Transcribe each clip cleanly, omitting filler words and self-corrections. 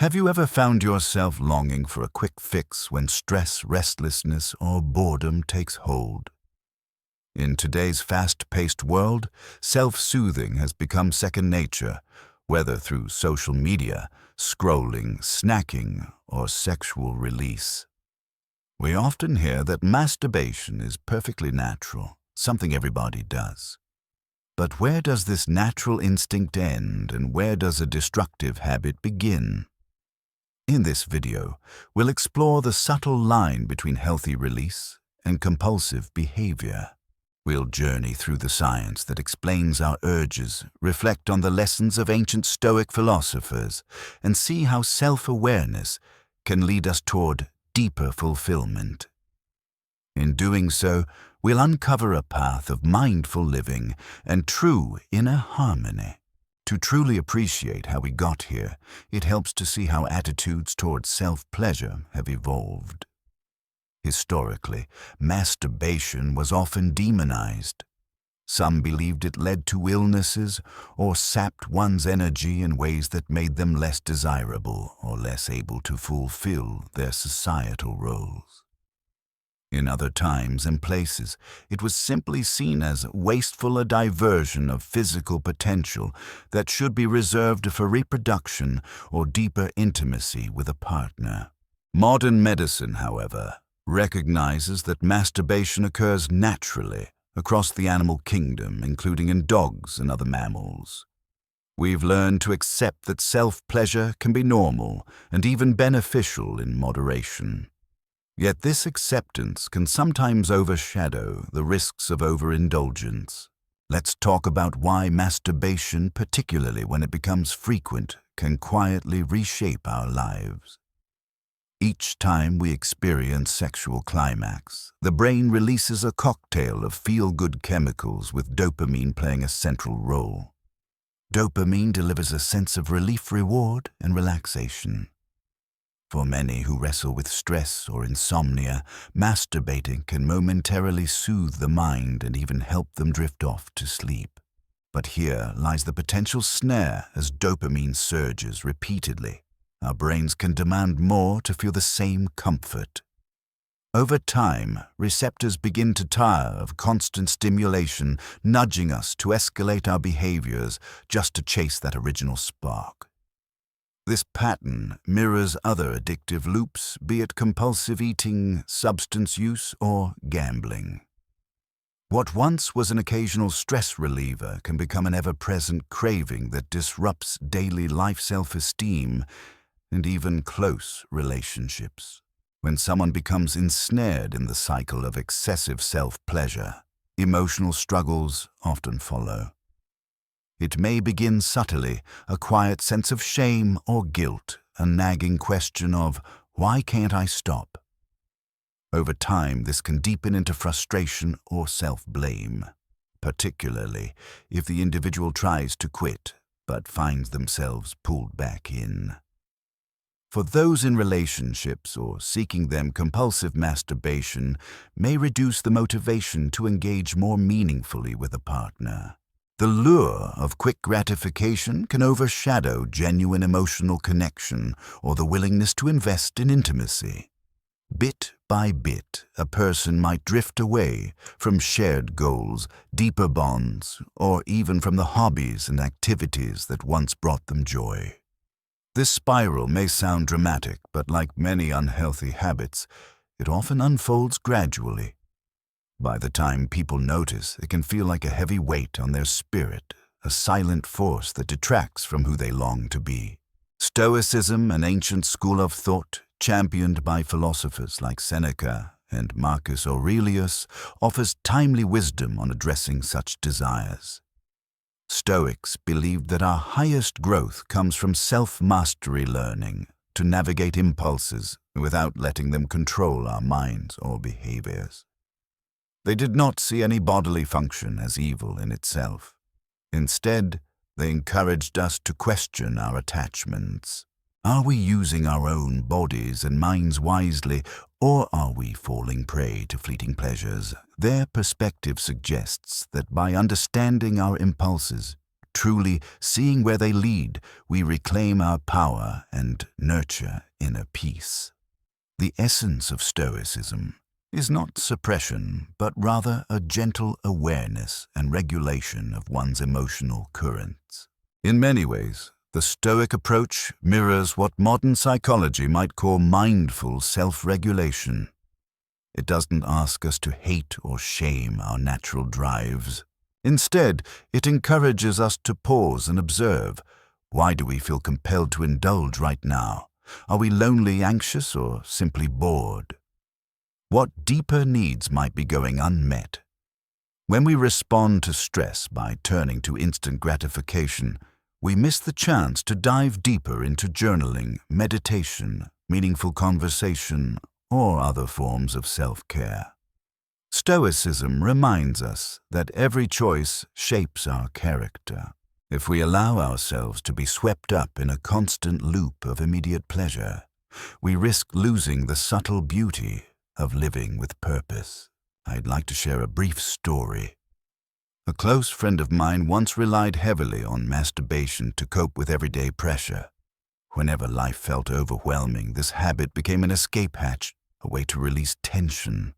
Have you ever found yourself longing for a quick fix when stress, restlessness, or boredom takes hold? In today's fast-paced world, self-soothing has become second nature, whether through social media, scrolling, snacking, or sexual release. We often hear that masturbation is perfectly natural, something everybody does. But where does this natural instinct end, and where does a destructive habit begin? In this video, we'll explore the subtle line between healthy release and compulsive behavior. We'll journey through the science that explains our urges, reflect on the lessons of ancient Stoic philosophers, and see how self-awareness can lead us toward deeper fulfillment. In doing so, we'll uncover a path of mindful living and true inner harmony. To truly appreciate how we got here, it helps to see how attitudes towards self-pleasure have evolved. Historically, masturbation was often demonized. Some believed it led to illnesses or sapped one's energy in ways that made them less desirable or less able to fulfill their societal roles. In other times and places, it was simply seen as wasteful, a diversion of physical potential that should be reserved for reproduction or deeper intimacy with a partner. Modern medicine, however, recognizes that masturbation occurs naturally across the animal kingdom, including in dogs and other mammals. We've learned to accept that self-pleasure can be normal and even beneficial in moderation. Yet this acceptance can sometimes overshadow the risks of overindulgence. Let's talk about why masturbation, particularly when it becomes frequent, can quietly reshape our lives. Each time we experience sexual climax, the brain releases a cocktail of feel-good chemicals with dopamine playing a central role. Dopamine delivers a sense of relief, reward, and relaxation. For many who wrestle with stress or insomnia, masturbating can momentarily soothe the mind and even help them drift off to sleep. But here lies the potential snare as dopamine surges repeatedly. Our brains can demand more to feel the same comfort. Over time, receptors begin to tire of constant stimulation, nudging us to escalate our behaviors just to chase that original spark. This pattern mirrors other addictive loops, be it compulsive eating, substance use, or gambling. What once was an occasional stress reliever can become an ever-present craving that disrupts daily life, self-esteem, and even close relationships. When someone becomes ensnared in the cycle of excessive self-pleasure, emotional struggles often follow. It may begin subtly, a quiet sense of shame or guilt, a nagging question of, why can't I stop? Over time, this can deepen into frustration or self-blame, particularly if the individual tries to quit but finds themselves pulled back in. For those in relationships or seeking them, compulsive masturbation may reduce the motivation to engage more meaningfully with a partner. The lure of quick gratification can overshadow genuine emotional connection or the willingness to invest in intimacy. Bit by bit, a person might drift away from shared goals, deeper bonds, or even from the hobbies and activities that once brought them joy. This spiral may sound dramatic, but like many unhealthy habits, it often unfolds gradually. By the time people notice, it can feel like a heavy weight on their spirit, a silent force that detracts from who they long to be. Stoicism, an ancient school of thought, championed by philosophers like Seneca and Marcus Aurelius, offers timely wisdom on addressing such desires. Stoics believed that our highest growth comes from self-mastery, learning to navigate impulses without letting them control our minds or behaviors. They did not see any bodily function as evil in itself. Instead, they encouraged us to question our attachments. Are we using our own bodies and minds wisely, or are we falling prey to fleeting pleasures? Their perspective suggests that by understanding our impulses, truly seeing where they lead, we reclaim our power and nurture inner peace. The essence of Stoicism is not suppression, but rather a gentle awareness and regulation of one's emotional currents. In many ways, the Stoic approach mirrors what modern psychology might call mindful self-regulation. It doesn't ask us to hate or shame our natural drives. Instead, it encourages us to pause and observe. Why do we feel compelled to indulge right now? Are we lonely, anxious, or simply bored? What deeper needs might be going unmet? When we respond to stress by turning to instant gratification, we miss the chance to dive deeper into journaling, meditation, meaningful conversation, or other forms of self-care. Stoicism reminds us that every choice shapes our character. If we allow ourselves to be swept up in a constant loop of immediate pleasure, we risk losing the subtle beauty of living with purpose. I'd like to share a brief story. A close friend of mine once relied heavily on masturbation to cope with everyday pressure. Whenever life felt overwhelming, this habit became an escape hatch, a way to release tension.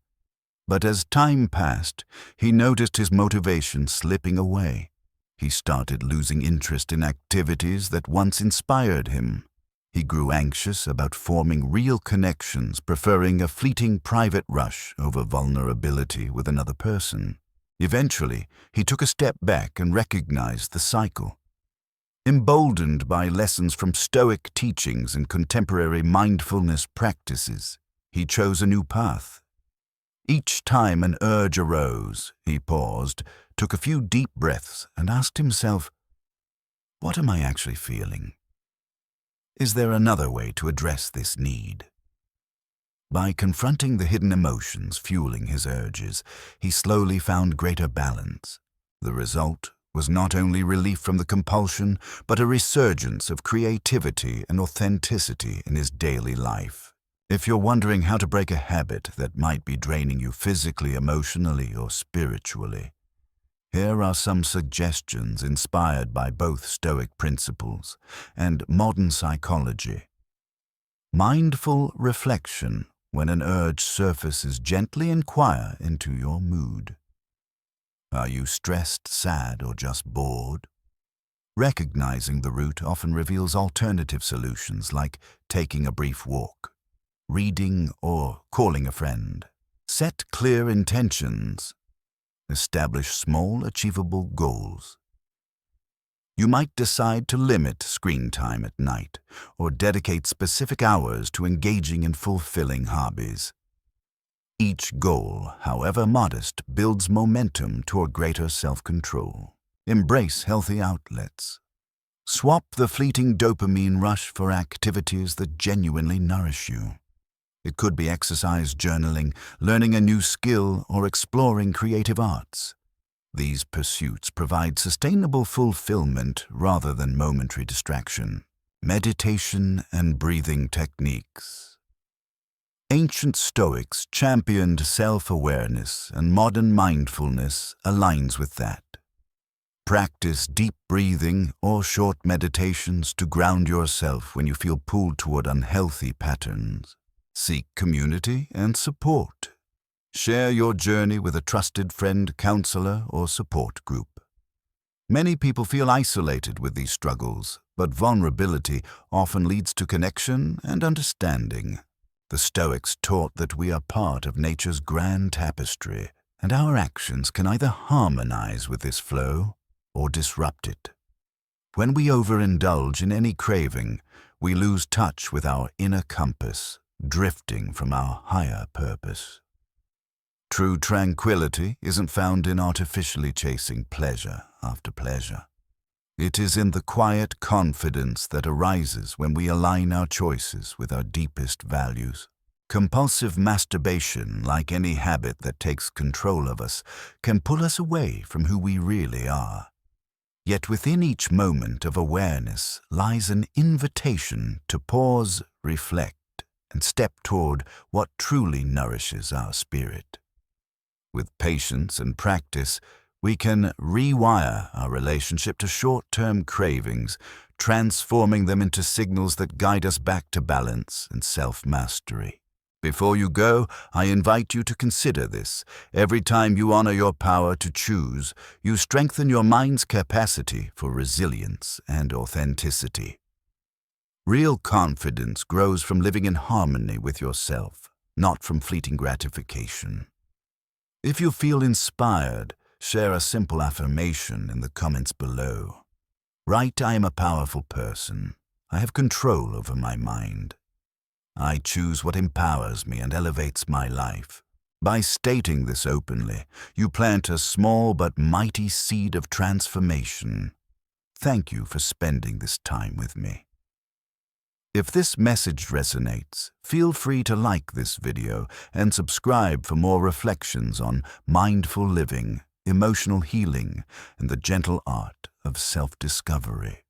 But as time passed, he noticed his motivation slipping away. He started losing interest in activities that once inspired him. He grew anxious about forming real connections, preferring a fleeting private rush over vulnerability with another person. Eventually, he took a step back and recognized the cycle. Emboldened by lessons from Stoic teachings and contemporary mindfulness practices, he chose a new path. Each time an urge arose, he paused, took a few deep breaths, and asked himself, "What am I actually feeling? Is there another way to address this need?" By confronting the hidden emotions fueling his urges, he slowly found greater balance. The result was not only relief from the compulsion, but a resurgence of creativity and authenticity in his daily life. If you're wondering how to break a habit that might be draining you physically, emotionally, or spiritually, here are some suggestions inspired by both Stoic principles and modern psychology. Mindful reflection. When an urge surfaces, gently inquire into your mood. Are you stressed, sad, or just bored? Recognizing the root often reveals alternative solutions like taking a brief walk, reading, or calling a friend. Set clear intentions. Establish small, achievable goals. You might decide to limit screen time at night or dedicate specific hours to engaging in fulfilling hobbies. Each goal, however modest, builds momentum toward greater self-control. Embrace healthy outlets. Swap the fleeting dopamine rush for activities that genuinely nourish you. It could be exercise, journaling, learning a new skill, or exploring creative arts. These pursuits provide sustainable fulfillment rather than momentary distraction. Meditation and breathing techniques. Ancient Stoics championed self-awareness, and modern mindfulness aligns with that. Practice deep breathing or short meditations to ground yourself when you feel pulled toward unhealthy patterns. Seek community and support. Share your journey with a trusted friend, counselor, or support group. Many people feel isolated with these struggles, but vulnerability often leads to connection and understanding. The Stoics taught that we are part of nature's grand tapestry, and our actions can either harmonize with this flow or disrupt it. When we overindulge in any craving, we lose touch with our inner compass, drifting from our higher purpose. True tranquility isn't found in artificially chasing pleasure after pleasure. It is in the quiet confidence that arises when we align our choices with our deepest values. Compulsive masturbation, like any habit that takes control of us, can pull us away from who we really are. Yet within each moment of awareness lies an invitation to pause, reflect, and step toward what truly nourishes our spirit. With patience and practice, We can rewire our relationship to short-term cravings, transforming them into signals that guide us back to balance and self-mastery. Before you go, I invite you to consider this. Every time you honor your power to choose, you strengthen your mind's capacity for resilience and authenticity. Real confidence grows from living in harmony with yourself, not from fleeting gratification. If you feel inspired, share a simple affirmation in the comments below. Write, "I am a powerful person. I have control over my mind. I choose what empowers me and elevates my life." By stating this openly, you plant a small but mighty seed of transformation. Thank you for spending this time with me. If this message resonates, feel free to like this video and subscribe for more reflections on mindful living, emotional healing, and the gentle art of self-discovery.